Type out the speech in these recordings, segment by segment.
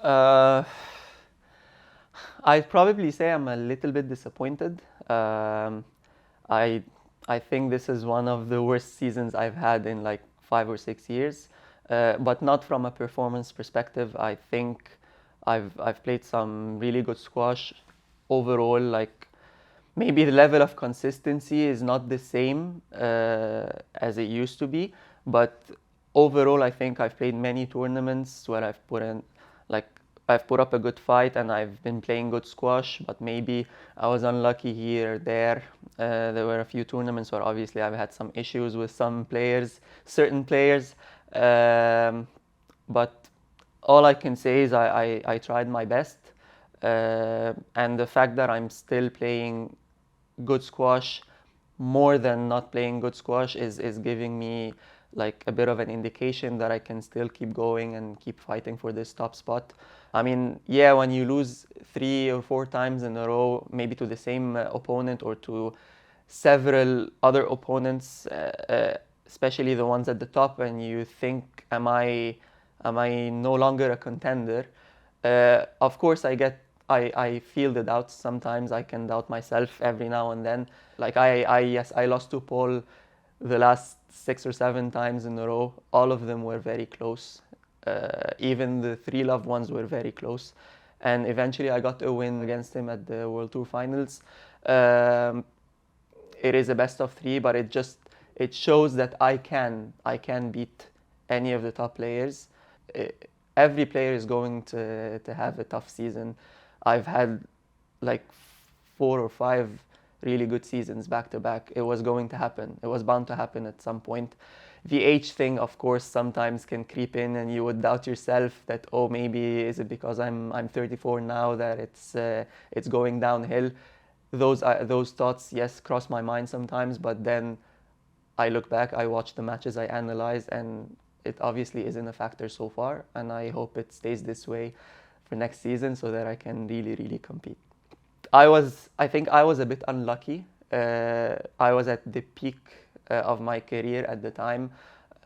Uh, I'd probably say I'm a little bit disappointed. I I think this is one of the worst seasons I've had in like 5 or 6 years, but not from a performance perspective. I think I've played some really good squash. Overall, like maybe the level of consistency is not the same as it used to be, but overall, I think I've played many tournaments where like, I've put up a good fight and I've been playing good squash, but maybe I was unlucky here or there. There were a few tournaments where obviously I've had some issues with some players, certain players, um, but all I can say is I tried my best. And the fact that I'm still playing good squash more than not playing good squash is giving me like a bit of an indication that I can still keep going and keep fighting for this top spot. I mean, yeah, when you lose 3 or 4 times in a row, maybe to the same opponent or to several other opponents, especially the ones at the top, and you think, am I no longer a contender? Of course, I feel the doubts sometimes. I can doubt myself every now and then. Like yes, I lost to Paul the last 6 or 7 times in a row. All of them were very close. Even the three loved ones were very close. And eventually I got a win against him at the World Tour Finals. Um, it is a best of three, but it shows that I can beat any of the top players. Eh, Every player is going to have a tough season. I've had like 4 or 5 really good seasons back to back. It was going to happen. It was bound to happen at some point. The age thing, of course, sometimes can creep in, and you would doubt yourself that, oh, maybe is it because I'm 34 now that it's going downhill. Those thoughts, yes, cross my mind sometimes, but then I look back, I watch the matches, I analyze, and it obviously isn't a factor so far. And I hope it stays this way for next season so that I can really, really compete. I think I was a bit unlucky. I was at the peak of my career at the time.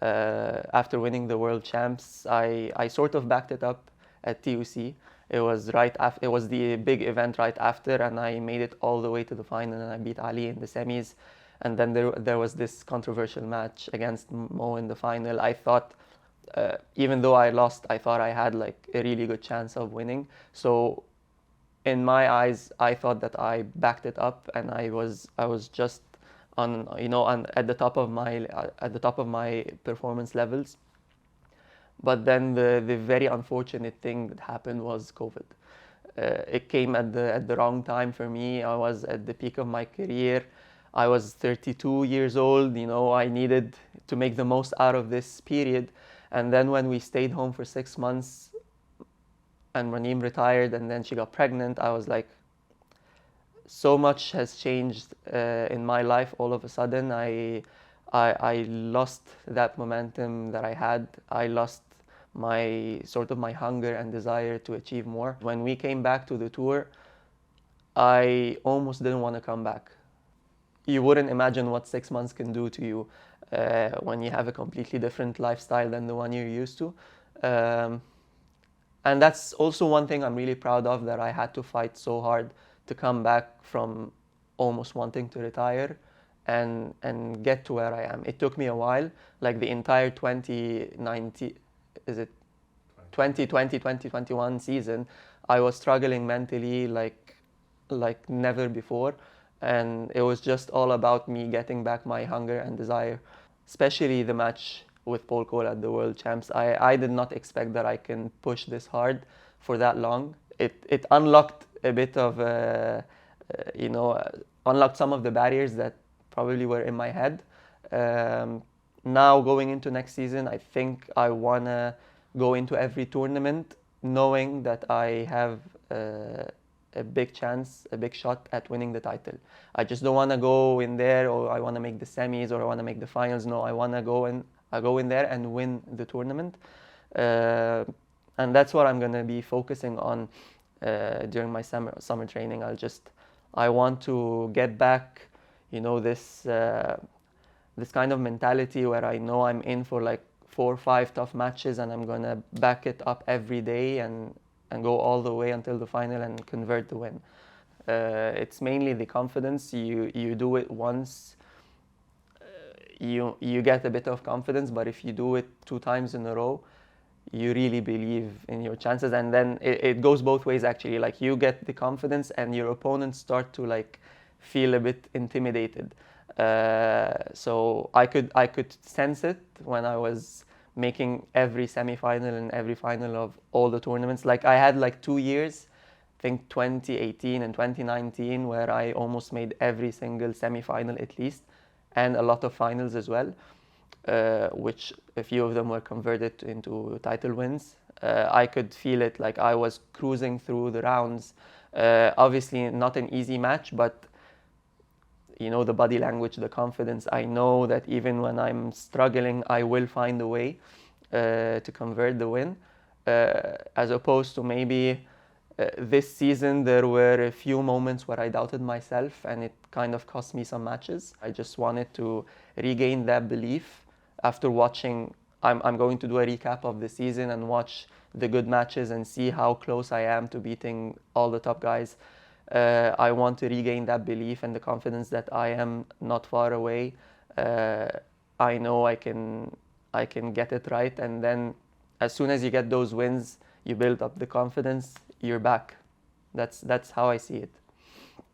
After winning the world champs, I sort of backed it up at TUC. It was right after, it was the big event right after, and I made it all the way to the final, and I beat Ali in the semis. And then there was this controversial match against Mo in the final. I thought, even though I lost, I thought I had like a really good chance of winning. So in my eyes, I thought that I backed it up, and I was just at the top of my performance levels. But then the very unfortunate thing that happened was COVID. It came at the wrong time for me. I was at the peak of my career. I was 32 years old. I needed to make the most out of this period. And then when we stayed home for 6 months, and Raneem retired, and then she got pregnant, I was like, so much has changed in my life all of a sudden. I lost that momentum that I had. I lost my hunger and desire to achieve more. When we came back to the tour, I almost didn't want to come back. You wouldn't imagine what 6 months can do to you when you have a completely different lifestyle than the one you're used to. Um, and that's also one thing I'm really proud of, that I had to fight so hard to come back from almost wanting to retire and get to where I am. It took me a while, like the entire 2019, is it 2020, 2021 season, I was struggling mentally like never before, and it was just all about me getting back my hunger and desire. Especially the match with Paul Cole at the World Champs. I did not expect that I can push this hard for that long. It unlocked a bit of, you know, unlocked some of the barriers that probably were in my head. Um, Now going into next season, I think I wanna go into every tournament knowing that I have a big chance, a big shot at winning the title. I just don't want to go in there, or I want to make the semis, or I want to make the finals. No, I go in there and win the tournament. Uh, and that's what I'm going to be focusing on during my summer training. I want to get back, this kind of mentality where I know I'm in for like 4 or 5 tough matches, and I'm gonna back it up every day, and and go all the way until the final and convert the win. It's mainly the confidence. You do it once, you get a bit of confidence, but if you do it 2 times in a row, you really believe in your chances. And then it goes both ways actually. Like, you get the confidence and your opponents start to like feel a bit intimidated. So I could sense it when I was making every semi-final and every final of all the tournaments. Like, I had like 2 years, I think 2018 and 2019, where I almost made every single semi-final at least, and a lot of finals as well, which a few of them were converted into title wins. I could feel it, like I was cruising through the rounds. Obviously, not an easy match, but the body language, the confidence. I know that even when I'm struggling, I will find a way to convert the win. As opposed to maybe this season, there were a few moments where I doubted myself, and it kind of cost me some matches. I just wanted to regain that belief after watching. I'm going to do a recap of the season and watch the good matches and see how close I am to beating all the top guys. I want to regain that belief and the confidence that I am not far away. Uh, I know I can get it right, and then as soon as you get those wins, you build up the confidence. You're back. That's how I see it.